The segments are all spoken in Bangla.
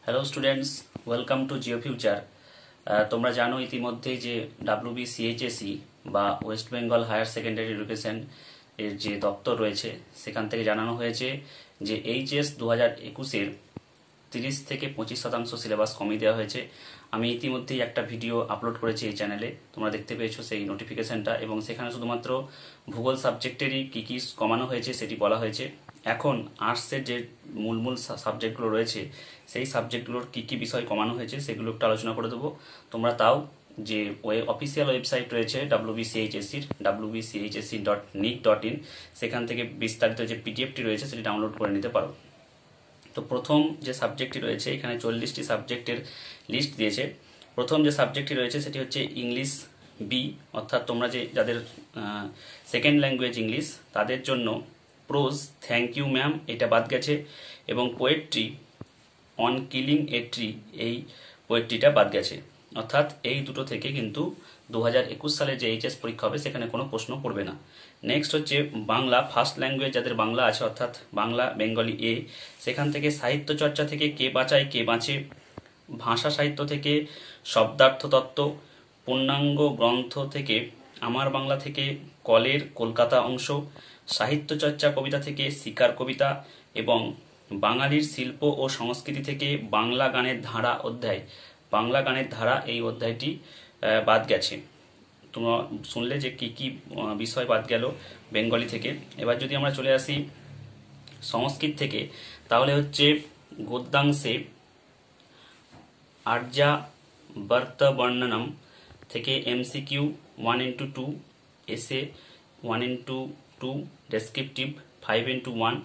Hello students, welcome to Jio future. তোমরা জানো ইতিমধ্যে যে WBCHSE বা West Bengal higher secondary education এর যে দপ্তর রয়েছে সেখান থেকে জানানো হয়েছে যে এইচএস 2021-এর 30 থেকে 25% সিলেবাস কমিয়ে দেওয়া হয়েছে। আমি ইতিমধ্যেই একটা ভিডিও আপলোড করেছি এই চ্যানেলে, তোমরা দেখতে পেয়েছো সেই নোটিফিকেশনটা, এবং সেখানে শুধুমাত্র ভূগোল সাবজেক্টেরই কী কী কমানো হয়েছে সেটি বলা হয়েছে। এখন আর্টসের যে মূল সাবজেক্টগুলো রয়েছে সেই সাবজেক্টগুলোর কী কী বিষয় কমানো হয়েছে সেগুলো একটু আলোচনা করে দেবো। তোমরা তাও যে অফিসিয়াল ওয়েবসাইট রয়েছে WBCHSE-র wbchse.nic.in, সেখান থেকে বিস্তারিত যে পিডিএফটি রয়েছে সেটি ডাউনলোড করে নিতে পারো। তো প্রথম যে সাবজেক্টটি রয়েছে, এখানে 40টি সাবজেক্টের লিস্ট দিয়েছে। প্রথম যে সাবজেক্টটি রয়েছে সেটি হচ্ছে ইংলিশ বি, অর্থাৎ তোমরা যাদের সেকেন্ড ল্যাঙ্গুয়েজ ইংলিশ তাদের জন্য প্রোজ থ্যাংক ইউ ম্যাম এটা বাদ গেছে, এবং poetry on killing a tree এই পোয়েট্রিটা বাদ গেছে। অর্থাৎ এই দুটো থেকে কিন্তু 2021 সালে যে এইচএস পরীক্ষা হবে সেখানে কোনো প্রশ্ন পড়বে না। নেক্সট হচ্ছে বাংলা ফার্স্ট ল্যাঙ্গুয়েজ, যাদের বাংলা আছে অর্থাৎ বাংলা বেঙ্গলি এ, সেখান থেকে সাহিত্য চর্চা থেকে কে বাঁচায় কে বাঁচে, ভাষা সাহিত্য থেকে শব্দার্থ তত্ত্ব, পূর্ণাঙ্গ গ্রন্থ থেকে আমার বাংলা থেকে কলের কলকাতা অংশ, সাহিত্য চর্চা কবিতা থেকে শিকার কবিতা, এবং বাঙালির শিল্প ও সংস্কৃতি থেকে বাংলা গানের ধারা অধ্যায়, বাংলা গানের ধারা এই অধ্যায়টি বাদ গেছে। তোমরা শুনলে যে কি কি বিষয় বাদ গেল বেঙ্গলি থেকে। এবার যদি আমরা চলে আসি সংস্কৃত থেকে, তাহলে হচ্ছে গদ্যাংশে আর্যা বর্ত বর্ণনম থেকে MCQ 1:2, এসে 1:2, ডেসক্রিপটিভ 5:1,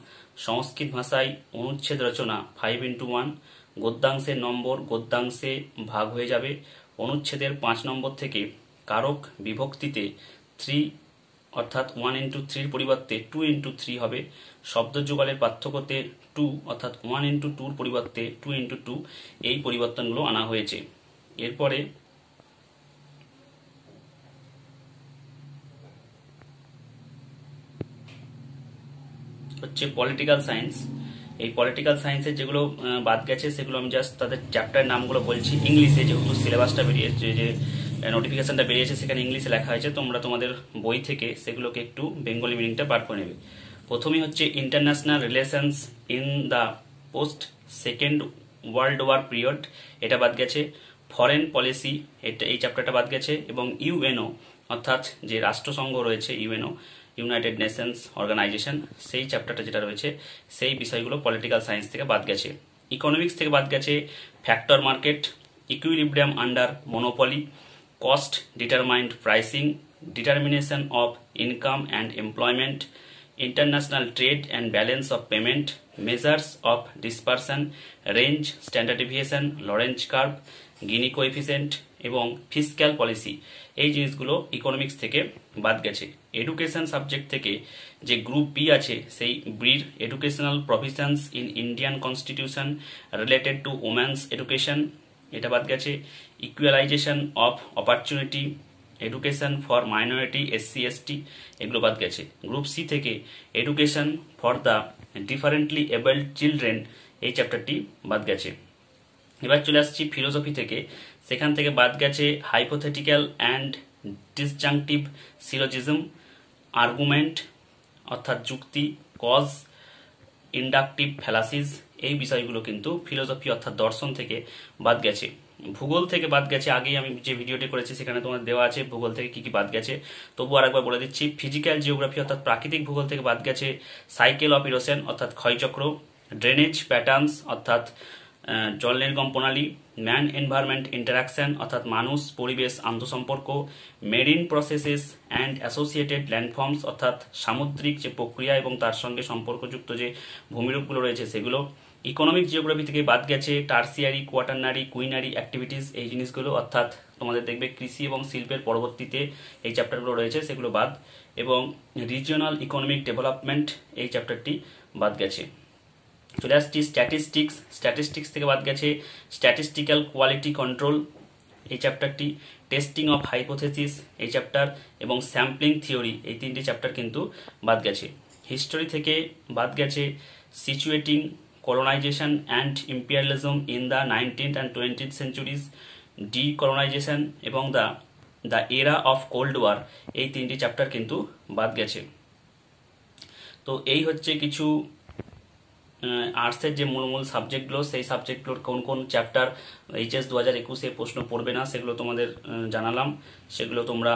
সংস্কৃত ভাষায় অনুচ্ছেদ রচনা 5:1, গদ্যাংশের নম্বর গদ্যাংশে ভাগ হয়ে যাবে, অনুচ্ছেদের 5 নম্বর থেকে কারক বিভক্তিতে 3 অর্থাৎ 1:3 পরিবর্তে 2:3 হবে, শব্দ যুগলের পার্থক্যতে 2 অর্থাৎ 1:2 পরিবর্তে 2:2 এই পরিবর্তনগুলো আনা হয়েছে। এরপরে হচ্ছে পলিটিক্যাল সায়েন্স। এই পলিটিক্যাল সায়েন্সের যেগুলো বাদ গেছে সেগুলো আমি জাস্ট তাদের চ্যাপ্টারের নামগুলো বলছি। ইংলিশে যেহেতু সিলেবাসটা বেরিয়েছে, যে নোটিফিকেশনটা বেরিয়েছে সেখানে ইংলিশে লেখা হয়েছে, তোমরা তোমাদের বই থেকে সেগুলোকে একটু বেঙ্গলি মিনিংটা বার করে নেবে। প্রথমেই হচ্ছে international relations in the post second world war period, এটা বাদ গেছে। ফরেন পলিসি এই চ্যাপ্টারটা বাদ গেছে, এবং ইউএনও অর্থাৎ যে রাষ্ট্রসংঘ রয়েছে ইউএনও, ইউনাইটেড নেশনস অর্গানাইজেশন, সেই চ্যাপ্টারটা যেটা রয়েছে সেই বিষয়গুলো পলিটিক্যাল সায়েন্স থেকে বাদ গেছে। ইকোনমিক্স থেকে বাদ গেছে factor market, equilibrium under monopoly, cost determined pricing, determination of income and employment, international trade and balance of payment, measures of dispersion, range, standard deviation, Lorenz curve, Guinea coefficient, এবং ফিসক্যাল পলিসি এই জিনিসগুলো ইকোনমিক্স থেকে বাদ গেছে। এডুকেশন সাবজেক্ট থেকে যে গ্রুপ বি আছে সেই বির educational provisions in Indian constitution related to women's education এটা বাদ গেছে। Equalisation of opportunity, education for minority SC/ST এগুলো বাদ গেছে। গ্রুপ সি থেকে education for the differently abled children এই চ্যাপ্টারটি বাদ গেছে। এবার চলে আসছি ফিলোসফি থেকে, সেখান থেকে বাদ গেছে hypothetical and disjunctive syllogism, argument অর্থাৎ যুক্তি, কজ, ইন্ডাকটিভ ফ্যালাসিস এই বিষয়গুলো কিন্তু ফিলোসফি অর্থাৎ দর্শন থেকে বাদ গেছে। ভূগোল থেকে বাদ গেছে, আগেই আমি যে ভিডিওটি করেছি সেখানে তোমার দেওয়া আছে ভূগোল থেকে কি কি বাদ গেছে, তবু আরেকবার বলে দিচ্ছি। ফিজিক্যাল জিওগ্রাফি অর্থাৎ প্রাকৃতিক ভূগোল থেকে বাদ গেছে সাইকেল অফ ইরোশন অর্থাৎ ক্ষয়চক্র, ড্রেনেজ প্যাটার্নস অর্থাৎ জল নির্গম প্রণালী, ম্যান এনভায়রনমেন্ট ইন্টারাকশন অর্থাৎ মানুষ পরিবেশ আন্তঃসম্পর্ক, marine processes and associated landforms অর্থাৎ সামুদ্রিক যে প্রক্রিয়া এবং তার সঙ্গে সম্পর্কযুক্ত যে ভূমিরূপগুলো রয়েছে সেগুলো। ইকোনমিক জিওগ্রাফি থেকে বাদ গেছে টার্সিয়ারি, কোয়াটারনারি, কুইনারি অ্যাক্টিভিটিস এই জিনিসগুলো, অর্থাৎ তোমাদের দেখবে কৃষি এবং শিল্পের পরবর্তীতে এই চ্যাপ্টারগুলো রয়েছে সেগুলো বাদ, এবং রিজিওনাল ইকোনমিক ডেভেলপমেন্ট এই চ্যাপ্টারটি বাদ গেছে। চলে আসছি স্ট্যাটিস্টিক্স, স্ট্যাটিস্টিক্স থেকে বাদ গেছে স্ট্যাটিস্টিক্যাল কোয়ালিটি কন্ট্রোল এই চ্যাপ্টারটি, টেস্টিং অফ হাইপোথেসিস এই চ্যাপ্টার, এবং স্যাম্পলিং থিওরি এই তিনটি চ্যাপ্টার কিন্তু বাদ গেছে। হিস্টোরি থেকে বাদ গেছে সিচুয়েটিং colonization and imperialism in the 19th and 20th centuries, decolonization এবং the era of cold war, এই তিনটি চ্যাপ্টার কিন্তু বাদ গেছে। তো এই হচ্ছে কিছু আর্টসের যে মূল মূল সাবজেক্টগুলো, সেই সাবজেক্টগুলোর কোন কোন চ্যাপ্টার এইচএস 2021-এ প্রশ্ন পড়বে না সেগুলো তোমাদের জানালাম। সেগুলো তোমরা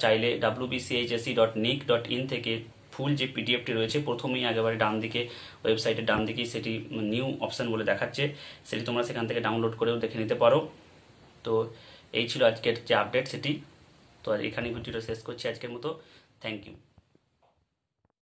চাইলে wbchse.nic.in থেকে ফুল যে পিডিএফটি রয়েছে, প্রথমেই একেবারে ডান দিকে, ওয়েবসাইটের ডান দিকেই সেটি নিউ অপশান বলে দেখাচ্ছে, সেটি তোমরা সেখান থেকে ডাউনলোড করেও দেখে নিতে পারো। তো এই ছিল আজকের যে আপডেট সেটি। তো এখানেই ভিডিওটা শেষ করছি আজকের মতো। Thank you.